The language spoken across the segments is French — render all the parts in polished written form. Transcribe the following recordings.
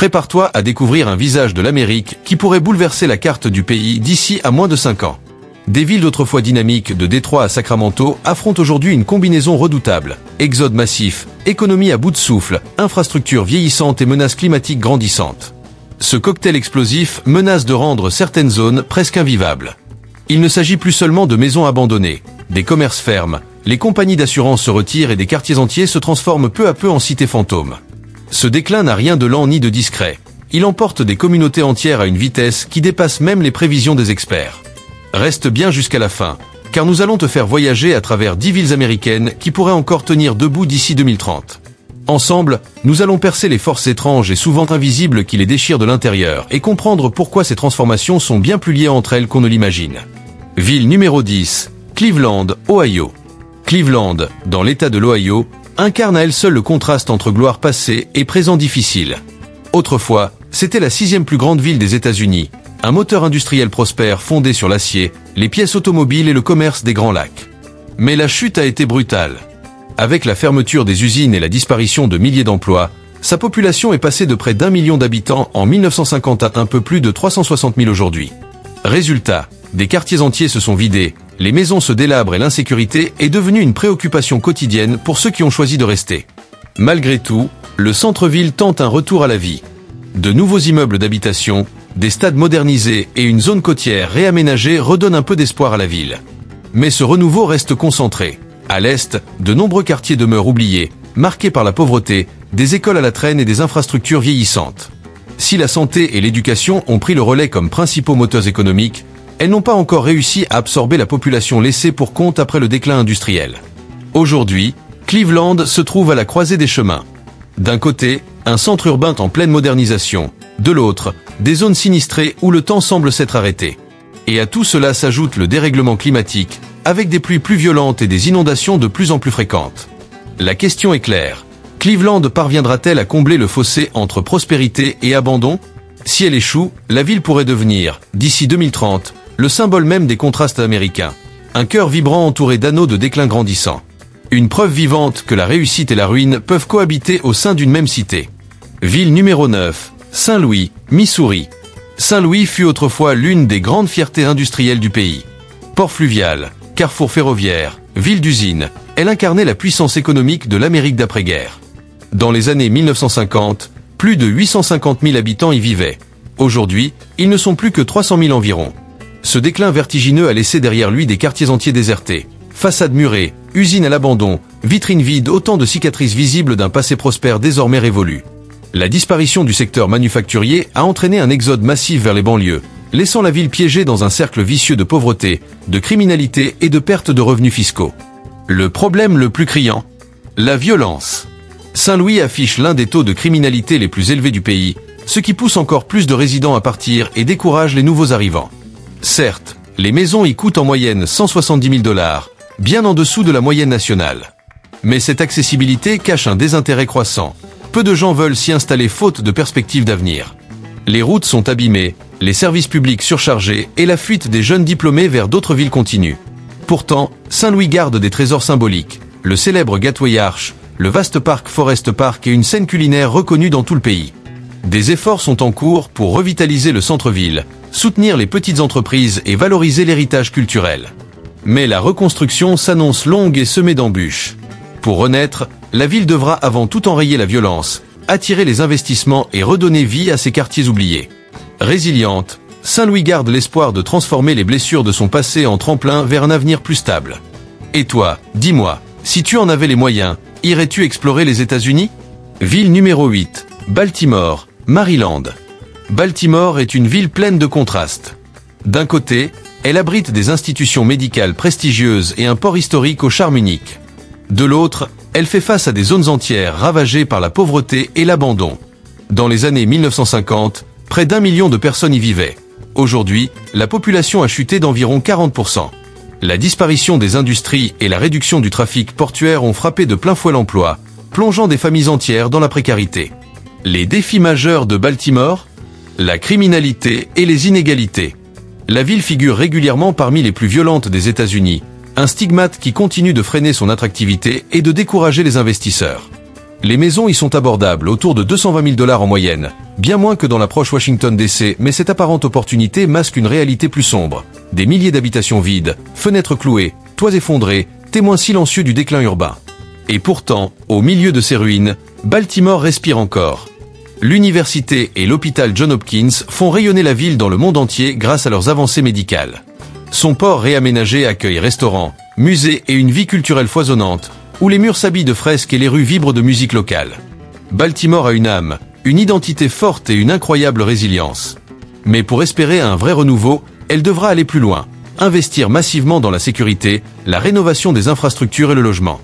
Prépare-toi à découvrir un visage de l'Amérique qui pourrait bouleverser la carte du pays d'ici à moins de 5 ans. Des villes d'autrefois dynamiques de Détroit à Sacramento affrontent aujourd'hui une combinaison redoutable. Exode massif, économie à bout de souffle, infrastructures vieillissantes et menaces climatiques grandissantes. Ce cocktail explosif menace de rendre certaines zones presque invivables. Il ne s'agit plus seulement de maisons abandonnées, des commerces ferment, les compagnies d'assurance se retirent et des quartiers entiers se transforment peu à peu en cités fantômes. Ce déclin n'a rien de lent ni de discret. Il emporte des communautés entières à une vitesse qui dépasse même les prévisions des experts. Reste bien jusqu'à la fin, car nous allons te faire voyager à travers 10 villes américaines qui pourraient encore tenir debout d'ici 2030. Ensemble, nous allons percer les forces étranges et souvent invisibles qui les déchirent de l'intérieur et comprendre pourquoi ces transformations sont bien plus liées entre elles qu'on ne l'imagine. Ville numéro 10, Cleveland, Ohio. Cleveland, dans l'État de l'Ohio, incarne à elle seule le contraste entre gloire passée et présent difficile. Autrefois, c'était la 6e plus grande ville des États-Unis, un moteur industriel prospère fondé sur l'acier, les pièces automobiles et le commerce des Grands Lacs. Mais la chute a été brutale. Avec la fermeture des usines et la disparition de milliers d'emplois, sa population est passée de près d'1 million d'habitants en 1950 à un peu plus de 360 000 aujourd'hui. Résultat, des quartiers entiers se sont vidés, les maisons se délabrent et l'insécurité est devenue une préoccupation quotidienne pour ceux qui ont choisi de rester. Malgré tout, le centre-ville tente un retour à la vie. De nouveaux immeubles d'habitation, des stades modernisés et une zone côtière réaménagée redonnent un peu d'espoir à la ville. Mais ce renouveau reste concentré. À l'est, de nombreux quartiers demeurent oubliés, marqués par la pauvreté, des écoles à la traîne et des infrastructures vieillissantes. Si la santé et l'éducation ont pris le relais comme principaux moteurs économiques, elles n'ont pas encore réussi à absorber la population laissée pour compte après le déclin industriel. Aujourd'hui, Cleveland se trouve à la croisée des chemins. D'un côté, un centre urbain en pleine modernisation. De l'autre, des zones sinistrées où le temps semble s'être arrêté. Et à tout cela s'ajoute le dérèglement climatique, avec des pluies plus violentes et des inondations de plus en plus fréquentes. La question est claire. Cleveland parviendra-t-elle à combler le fossé entre prospérité et abandon? Si elle échoue, la ville pourrait devenir, d'ici 2030, le symbole même des contrastes américains. Un cœur vibrant entouré d'anneaux de déclin grandissant. Une preuve vivante que la réussite et la ruine peuvent cohabiter au sein d'une même cité. Ville numéro 9, Saint-Louis, Missouri. Saint-Louis fut autrefois l'une des grandes fiertés industrielles du pays. Port fluvial, carrefour ferroviaire, ville d'usine, elle incarnait la puissance économique de l'Amérique d'après-guerre. Dans les années 1950, plus de 850 000 habitants y vivaient. Aujourd'hui, ils ne sont plus que 300 000 environ. Ce déclin vertigineux a laissé derrière lui des quartiers entiers désertés. Façades murées, usines à l'abandon, vitrines vides, autant de cicatrices visibles d'un passé prospère désormais révolu. La disparition du secteur manufacturier a entraîné un exode massif vers les banlieues, laissant la ville piégée dans un cercle vicieux de pauvreté, de criminalité et de perte de revenus fiscaux. Le problème le plus criant, la violence. Saint-Louis affiche l'un des taux de criminalité les plus élevés du pays, ce qui pousse encore plus de résidents à partir et décourage les nouveaux arrivants. Certes, les maisons y coûtent en moyenne 170 000 $, bien en dessous de la moyenne nationale. Mais cette accessibilité cache un désintérêt croissant. Peu de gens veulent s'y installer faute de perspectives d'avenir. Les routes sont abîmées, les services publics surchargés et la fuite des jeunes diplômés vers d'autres villes continue. Pourtant, Saint-Louis garde des trésors symboliques, le célèbre Gateway Arch, le vaste parc Forest Park et une scène culinaire reconnue dans tout le pays. Des efforts sont en cours pour revitaliser le centre-ville, soutenir les petites entreprises et valoriser l'héritage culturel. Mais la reconstruction s'annonce longue et semée d'embûches. Pour renaître, la ville devra avant tout enrayer la violence, attirer les investissements et redonner vie à ces quartiers oubliés. Résiliente, Saint-Louis garde l'espoir de transformer les blessures de son passé en tremplin vers un avenir plus stable. Et toi, dis-moi, si tu en avais les moyens, irais-tu explorer les États-Unis? Ville numéro 8, Baltimore, Maryland. Baltimore est une ville pleine de contrastes. D'un côté, elle abrite des institutions médicales prestigieuses et un port historique au charme unique. De l'autre, elle fait face à des zones entières ravagées par la pauvreté et l'abandon. Dans les années 1950, près d'1 million de personnes y vivaient. Aujourd'hui, la population a chuté d'environ 40%. La disparition des industries et la réduction du trafic portuaire ont frappé de plein fouet l'emploi, plongeant des familles entières dans la précarité. Les défis majeurs de Baltimore? La criminalité et les inégalités. La ville figure régulièrement parmi les plus violentes des États-Unis, un stigmate qui continue de freiner son attractivité et de décourager les investisseurs. Les maisons y sont abordables, autour de 220 000 $ en moyenne, bien moins que dans l'approche Washington DC, mais cette apparente opportunité masque une réalité plus sombre. Des milliers d'habitations vides, fenêtres clouées, toits effondrés, témoins silencieux du déclin urbain. Et pourtant, au milieu de ces ruines, Baltimore respire encore. L'université et l'hôpital Johns Hopkins font rayonner la ville dans le monde entier grâce à leurs avancées médicales. Son port réaménagé accueille restaurants, musées et une vie culturelle foisonnante, où les murs s'habillent de fresques et les rues vibrent de musique locale. Baltimore a une âme, une identité forte et une incroyable résilience. Mais pour espérer un vrai renouveau, elle devra aller plus loin, investir massivement dans la sécurité, la rénovation des infrastructures et le logement.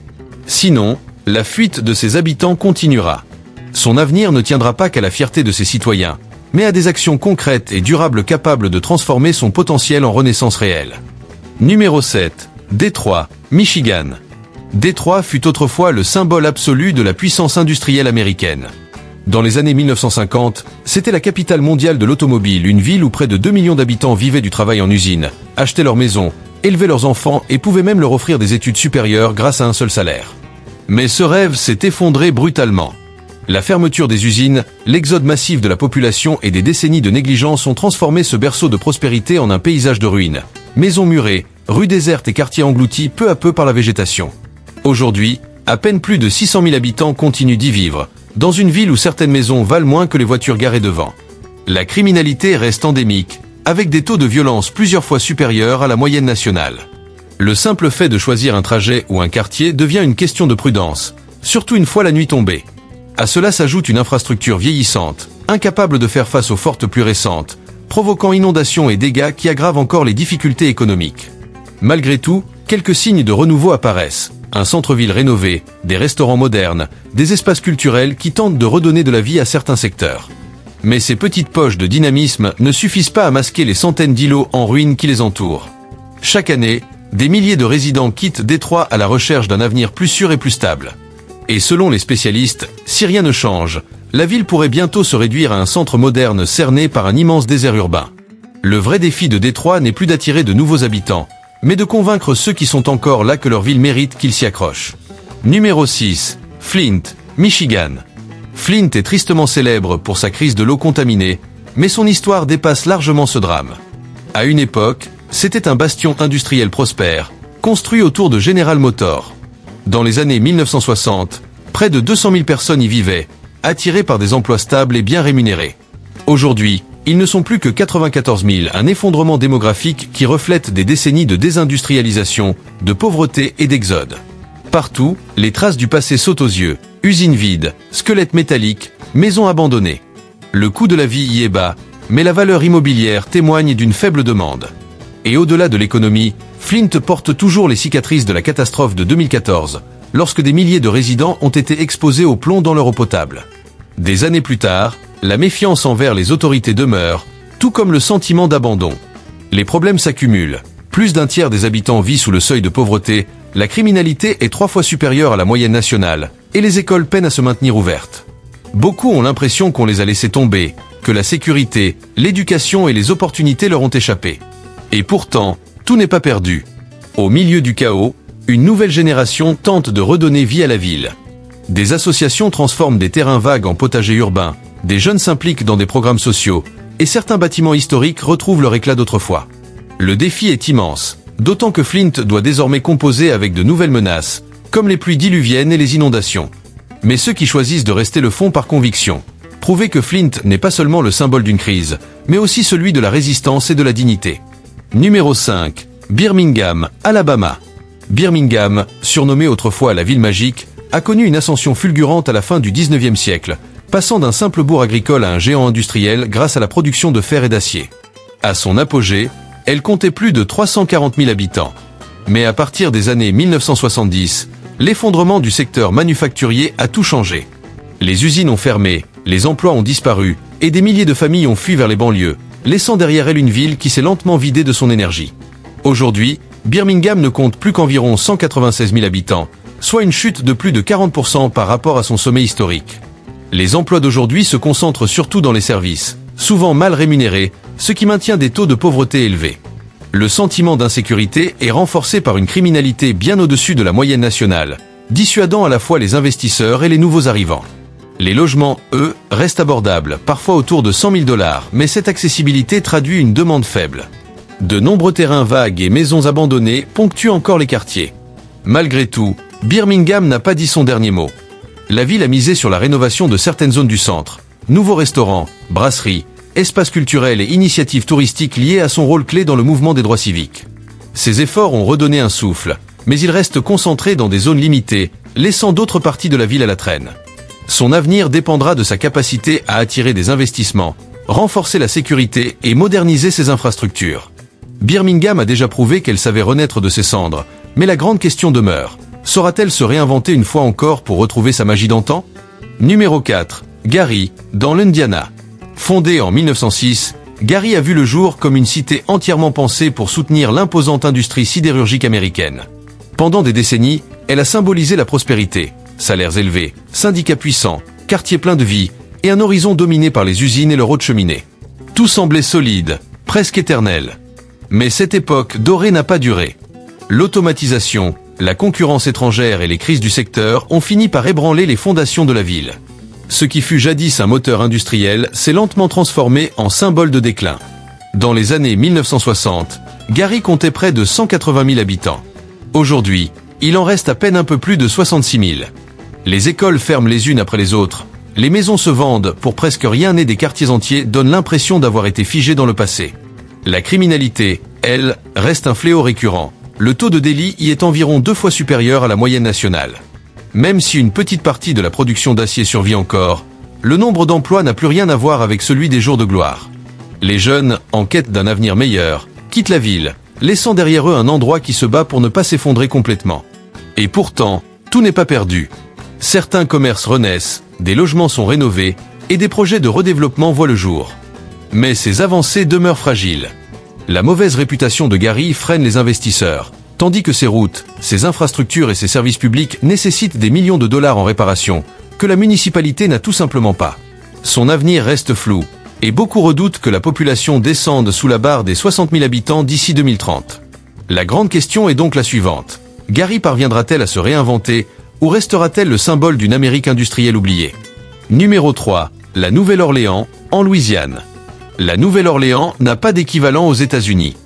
Sinon, la fuite de ses habitants continuera. Son avenir ne tiendra pas qu'à la fierté de ses citoyens, mais à des actions concrètes et durables capables de transformer son potentiel en renaissance réelle. Numéro 7. Détroit, Michigan. Détroit fut autrefois le symbole absolu de la puissance industrielle américaine. Dans les années 1950, c'était la capitale mondiale de l'automobile, une ville où près de 2 millions d'habitants vivaient du travail en usine, achetaient leur maison, élevaient leurs enfants et pouvaient même leur offrir des études supérieures grâce à un seul salaire. Mais ce rêve s'est effondré brutalement. La fermeture des usines, l'exode massif de la population et des décennies de négligence ont transformé ce berceau de prospérité en un paysage de ruines. Maisons murées, rues désertes et quartiers engloutis peu à peu par la végétation. Aujourd'hui, à peine plus de 600 000 habitants continuent d'y vivre, dans une ville où certaines maisons valent moins que les voitures garées devant. La criminalité reste endémique, avec des taux de violence plusieurs fois supérieurs à la moyenne nationale. Le simple fait de choisir un trajet ou un quartier devient une question de prudence, surtout une fois la nuit tombée. À cela s'ajoute une infrastructure vieillissante, incapable de faire face aux fortes pluies récentes, provoquant inondations et dégâts qui aggravent encore les difficultés économiques. Malgré tout, quelques signes de renouveau apparaissent. Un centre-ville rénové, des restaurants modernes, des espaces culturels qui tentent de redonner de la vie à certains secteurs. Mais ces petites poches de dynamisme ne suffisent pas à masquer les centaines d'îlots en ruine qui les entourent. Chaque année, des milliers de résidents quittent Détroit à la recherche d'un avenir plus sûr et plus stable. Et selon les spécialistes, si rien ne change, la ville pourrait bientôt se réduire à un centre moderne cerné par un immense désert urbain. Le vrai défi de Détroit n'est plus d'attirer de nouveaux habitants, mais de convaincre ceux qui sont encore là que leur ville mérite qu'ils s'y accrochent. Numéro 6. Flint, Michigan. Flint est tristement célèbre pour sa crise de l'eau contaminée, mais son histoire dépasse largement ce drame. À une époque, c'était un bastion industriel prospère, construit autour de General Motors. Dans les années 1960, près de 200 000 personnes y vivaient, attirées par des emplois stables et bien rémunérés. Aujourd'hui, ils ne sont plus que 94 000, un effondrement démographique qui reflète des décennies de désindustrialisation, de pauvreté et d'exode. Partout, les traces du passé sautent aux yeux, usines vides, squelettes métalliques, maisons abandonnées. Le coût de la vie y est bas, mais la valeur immobilière témoigne d'une faible demande. Et au-delà de l'économie, Flint porte toujours les cicatrices de la catastrophe de 2014, lorsque des milliers de résidents ont été exposés au plomb dans leur eau potable. Des années plus tard, la méfiance envers les autorités demeure, tout comme le sentiment d'abandon. Les problèmes s'accumulent. Plus d'un tiers des habitants vit sous le seuil de pauvreté, la criminalité est 3 fois supérieure à la moyenne nationale, et les écoles peinent à se maintenir ouvertes. Beaucoup ont l'impression qu'on les a laissés tomber, que la sécurité, l'éducation et les opportunités leur ont échappé. Et pourtant, tout n'est pas perdu. Au milieu du chaos, une nouvelle génération tente de redonner vie à la ville. Des associations transforment des terrains vagues en potagers urbains, des jeunes s'impliquent dans des programmes sociaux, et certains bâtiments historiques retrouvent leur éclat d'autrefois. Le défi est immense, d'autant que Flint doit désormais composer avec de nouvelles menaces, comme les pluies diluviennes et les inondations. Mais ceux qui choisissent de rester le font par conviction. Prouver que Flint n'est pas seulement le symbole d'une crise, mais aussi celui de la résistance et de la dignité. Numéro 5. Birmingham, Alabama. Birmingham, surnommée autrefois la ville magique, a connu une ascension fulgurante à la fin du 19e siècle, passant d'un simple bourg agricole à un géant industriel grâce à la production de fer et d'acier. À son apogée, elle comptait plus de 340 000 habitants. Mais à partir des années 1970, l'effondrement du secteur manufacturier a tout changé. Les usines ont fermé, les emplois ont disparu, et des milliers de familles ont fui vers les banlieues, laissant derrière elle une ville qui s'est lentement vidée de son énergie. Aujourd'hui, Birmingham ne compte plus qu'environ 196 000 habitants, soit une chute de plus de 40% par rapport à son sommet historique. Les emplois d'aujourd'hui se concentrent surtout dans les services, souvent mal rémunérés, ce qui maintient des taux de pauvreté élevés. Le sentiment d'insécurité est renforcé par une criminalité bien au-dessus de la moyenne nationale, dissuadant à la fois les investisseurs et les nouveaux arrivants. Les logements, eux, restent abordables, parfois autour de 100 000 $, mais cette accessibilité traduit une demande faible. De nombreux terrains vagues et maisons abandonnées ponctuent encore les quartiers. Malgré tout, Birmingham n'a pas dit son dernier mot. La ville a misé sur la rénovation de certaines zones du centre. Nouveaux restaurants, brasseries, espaces culturels et initiatives touristiques liées à son rôle clé dans le mouvement des droits civiques. Ces efforts ont redonné un souffle, mais ils restent concentrés dans des zones limitées, laissant d'autres parties de la ville à la traîne. Son avenir dépendra de sa capacité à attirer des investissements, renforcer la sécurité et moderniser ses infrastructures. Birmingham a déjà prouvé qu'elle savait renaître de ses cendres, mais la grande question demeure. Saura-t-elle se réinventer une fois encore pour retrouver sa magie d'antan? Numéro 4. Gary, dans l'Indiana. Fondée en 1906, Gary a vu le jour comme une cité entièrement pensée pour soutenir l'imposante industrie sidérurgique américaine. Pendant des décennies, elle a symbolisé la prospérité. Salaires élevés, syndicats puissants, quartiers pleins de vie, et un horizon dominé par les usines et leurs hautes cheminées. Tout semblait solide, presque éternel. Mais cette époque dorée n'a pas duré. L'automatisation, la concurrence étrangère et les crises du secteur ont fini par ébranler les fondations de la ville. Ce qui fut jadis un moteur industriel s'est lentement transformé en symbole de déclin. Dans les années 1960, Gary comptait près de 180 000 habitants. Aujourd'hui, il en reste à peine un peu plus de 66 000. Les écoles ferment les unes après les autres. Les maisons se vendent pour presque rien et des quartiers entiers donnent l'impression d'avoir été figés dans le passé. La criminalité, elle, reste un fléau récurrent. Le taux de délit y est environ 2 fois supérieur à la moyenne nationale. Même si une petite partie de la production d'acier survit encore, le nombre d'emplois n'a plus rien à voir avec celui des jours de gloire. Les jeunes, en quête d'un avenir meilleur, quittent la ville, laissant derrière eux un endroit qui se bat pour ne pas s'effondrer complètement. Et pourtant, tout n'est pas perdu. Certains commerces renaissent, des logements sont rénovés, et des projets de redéveloppement voient le jour. Mais ces avancées demeurent fragiles. La mauvaise réputation de Gary freine les investisseurs, tandis que ses routes, ses infrastructures et ses services publics nécessitent des millions de dollars en réparation, que la municipalité n'a tout simplement pas. Son avenir reste flou, et beaucoup redoutent que la population descende sous la barre des 60 000 habitants d'ici 2030. La grande question est donc la suivante. Gary parviendra-t-elle à se réinventer, ou restera-t-elle le symbole d'une Amérique industrielle oubliée? Numéro 3. La Nouvelle-Orléans, en Louisiane. La Nouvelle-Orléans n'a pas d'équivalent aux États-Unis.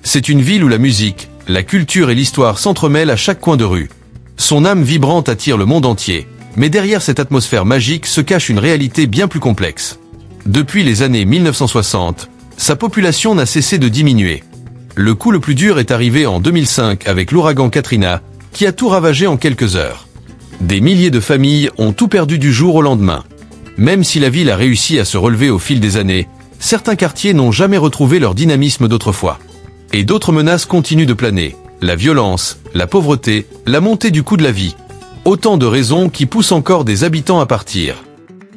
C'est une ville où la musique, la culture et l'histoire s'entremêlent à chaque coin de rue. Son âme vibrante attire le monde entier, mais derrière cette atmosphère magique se cache une réalité bien plus complexe. Depuis les années 1960, sa population n'a cessé de diminuer. Le coup le plus dur est arrivé en 2005 avec l'ouragan Katrina, qui a tout ravagé en quelques heures. Des milliers de familles ont tout perdu du jour au lendemain. Même si la ville a réussi à se relever au fil des années, certains quartiers n'ont jamais retrouvé leur dynamisme d'autrefois. Et d'autres menaces continuent de planer. La violence, la pauvreté, la montée du coût de la vie. Autant de raisons qui poussent encore des habitants à partir.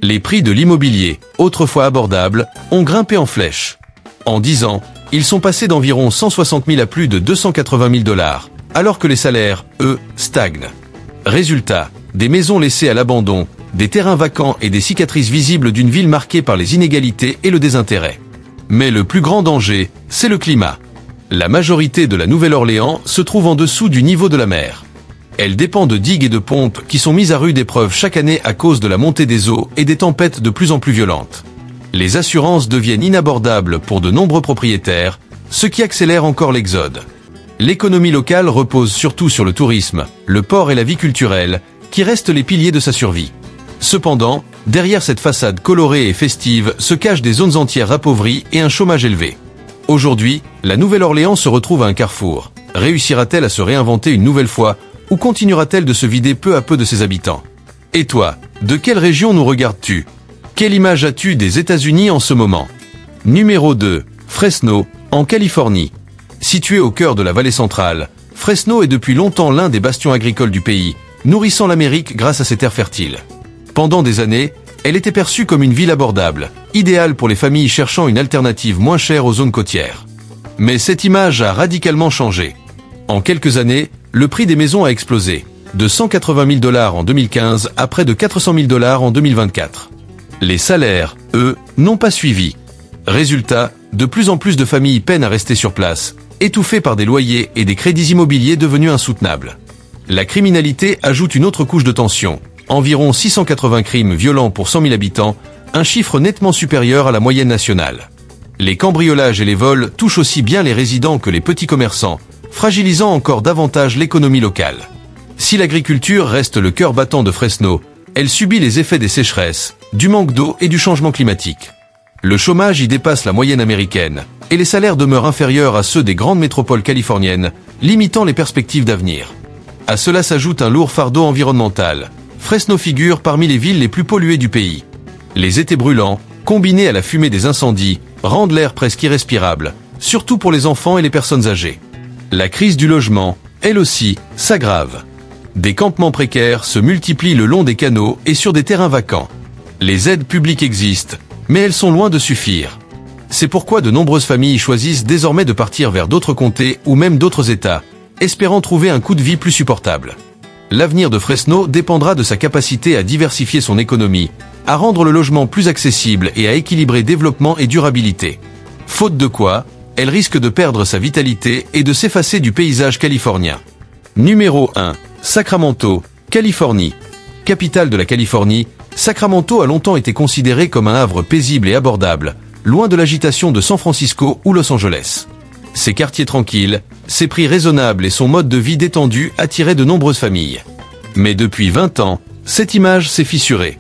Les prix de l'immobilier, autrefois abordables, ont grimpé en flèche. En 10 ans, ils sont passés d'environ 160 000 à plus de 280 000 $, alors que les salaires, eux, stagnent. Résultat, des maisons laissées à l'abandon, des terrains vacants et des cicatrices visibles d'une ville marquée par les inégalités et le désintérêt. Mais le plus grand danger, c'est le climat. La majorité de la Nouvelle-Orléans se trouve en dessous du niveau de la mer. Elle dépend de digues et de pompes qui sont mises à rude épreuve chaque année à cause de la montée des eaux et des tempêtes de plus en plus violentes. Les assurances deviennent inabordables pour de nombreux propriétaires, ce qui accélère encore l'exode. L'économie locale repose surtout sur le tourisme, le port et la vie culturelle, qui restent les piliers de sa survie. Cependant, derrière cette façade colorée et festive se cachent des zones entières appauvries et un chômage élevé. Aujourd'hui, la Nouvelle-Orléans se retrouve à un carrefour. Réussira-t-elle à se réinventer une nouvelle fois, ou continuera-t-elle de se vider peu à peu de ses habitants? Et toi, de quelle région nous regardes-tu? Quelle image as-tu des États-Unis en ce moment? Numéro 2. Fresno, en Californie. Située au cœur de la vallée centrale, Fresno est depuis longtemps l'un des bastions agricoles du pays, nourrissant l'Amérique grâce à ses terres fertiles. Pendant des années, elle était perçue comme une ville abordable, idéale pour les familles cherchant une alternative moins chère aux zones côtières. Mais cette image a radicalement changé. En quelques années, le prix des maisons a explosé, de 180 000 $ en 2015 à près de 400 000 $ en 2024. Les salaires, eux, n'ont pas suivi. Résultat, de plus en plus de familles peinent à rester sur place, étouffées par des loyers et des crédits immobiliers devenus insoutenables. La criminalité ajoute une autre couche de tension. Environ 680 crimes violents pour 100 000 habitants, un chiffre nettement supérieur à la moyenne nationale. Les cambriolages et les vols touchent aussi bien les résidents que les petits commerçants, fragilisant encore davantage l'économie locale. Si l'agriculture reste le cœur battant de Fresno, elle subit les effets des sécheresses, du manque d'eau et du changement climatique. Le chômage y dépasse la moyenne américaine, et les salaires demeurent inférieurs à ceux des grandes métropoles californiennes, limitant les perspectives d'avenir. À cela s'ajoute un lourd fardeau environnemental. Fresno figure parmi les villes les plus polluées du pays. Les étés brûlants, combinés à la fumée des incendies, rendent l'air presque irrespirable, surtout pour les enfants et les personnes âgées. La crise du logement, elle aussi, s'aggrave. Des campements précaires se multiplient le long des canaux et sur des terrains vacants. Les aides publiques existent, mais elles sont loin de suffire. C'est pourquoi de nombreuses familles choisissent désormais de partir vers d'autres comtés ou même d'autres États, espérant trouver un coût de vie plus supportable. L'avenir de Fresno dépendra de sa capacité à diversifier son économie, à rendre le logement plus accessible et à équilibrer développement et durabilité. Faute de quoi, elle risque de perdre sa vitalité et de s'effacer du paysage californien. Numéro 1. Sacramento, Californie. Capitale de la Californie, Sacramento a longtemps été considéré comme un havre paisible et abordable, loin de l'agitation de San Francisco ou Los Angeles. Ses quartiers tranquilles, ses prix raisonnables et son mode de vie détendu attiraient de nombreuses familles. Mais depuis 20 ans, cette image s'est fissurée.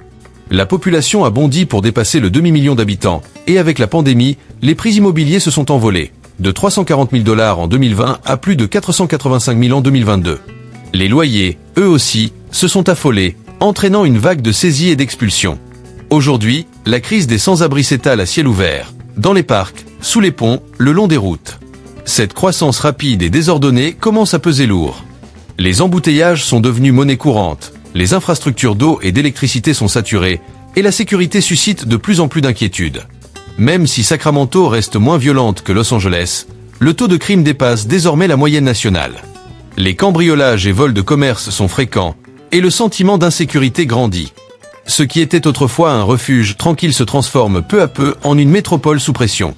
La population a bondi pour dépasser le demi-million d'habitants, et avec la pandémie, les prix immobiliers se sont envolés, de 340 000 $ en 2020 à plus de 485 000 en 2022. Les loyers, eux aussi, se sont affolés, entraînant une vague de saisies et d'expulsions. Aujourd'hui, la crise des sans-abri s'étale à ciel ouvert, dans les parcs, sous les ponts, le long des routes. Cette croissance rapide et désordonnée commence à peser lourd. Les embouteillages sont devenus monnaie courante, les infrastructures d'eau et d'électricité sont saturées, et la sécurité suscite de plus en plus d'inquiétudes. Même si Sacramento reste moins violente que Los Angeles, le taux de crime dépasse désormais la moyenne nationale. Les cambriolages et vols de commerce sont fréquents, et le sentiment d'insécurité grandit. Ce qui était autrefois un refuge tranquille se transforme peu à peu en une métropole sous pression.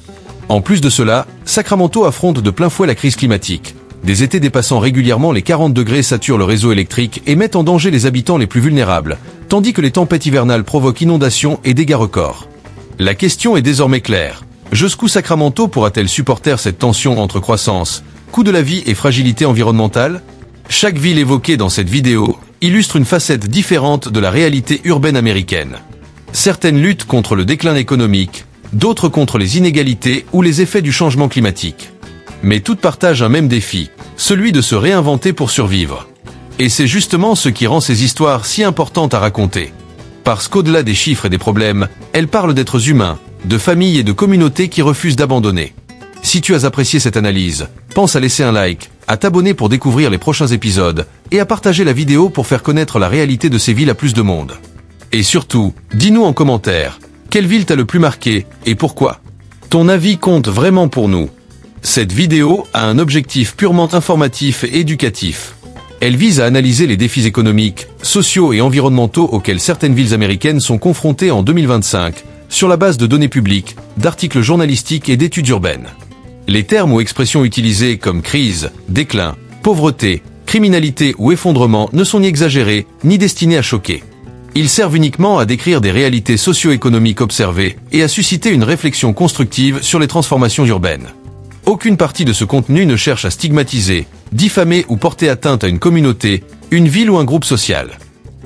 En plus de cela, Sacramento affronte de plein fouet la crise climatique. Des étés dépassant régulièrement les 40 degrés saturent le réseau électrique et mettent en danger les habitants les plus vulnérables, tandis que les tempêtes hivernales provoquent inondations et dégâts records. La question est désormais claire. Jusqu'où Sacramento pourra-t-elle supporter cette tension entre croissance, coût de la vie et fragilité environnementale? Chaque ville évoquée dans cette vidéo illustre une facette différente de la réalité urbaine américaine. Certaines luttent contre le déclin économique, d'autres contre les inégalités ou les effets du changement climatique. Mais toutes partagent un même défi, celui de se réinventer pour survivre. Et c'est justement ce qui rend ces histoires si importantes à raconter. Parce qu'au-delà des chiffres et des problèmes, elles parlent d'êtres humains, de familles et de communautés qui refusent d'abandonner. Si tu as apprécié cette analyse, pense à laisser un like, à t'abonner pour découvrir les prochains épisodes, et à partager la vidéo pour faire connaître la réalité de ces villes à plus de monde. Et surtout, dis-nous en commentaire, quelle ville t'a le plus marqué, et pourquoi? Ton avis compte vraiment pour nous. Cette vidéo a un objectif purement informatif et éducatif. Elle vise à analyser les défis économiques, sociaux et environnementaux auxquels certaines villes américaines sont confrontées en 2025, sur la base de données publiques, d'articles journalistiques et d'études urbaines. Les termes ou expressions utilisés comme crise, déclin, pauvreté, criminalité ou effondrement ne sont ni exagérés, ni destinés à choquer. Ils servent uniquement à décrire des réalités socio-économiques observées et à susciter une réflexion constructive sur les transformations urbaines. Aucune partie de ce contenu ne cherche à stigmatiser, diffamer ou porter atteinte à une communauté, une ville ou un groupe social.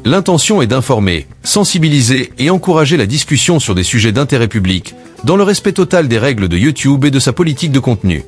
L'intention est d'informer, sensibiliser et encourager la discussion sur des sujets d'intérêt public, dans le respect total des règles de YouTube et de sa politique de contenu.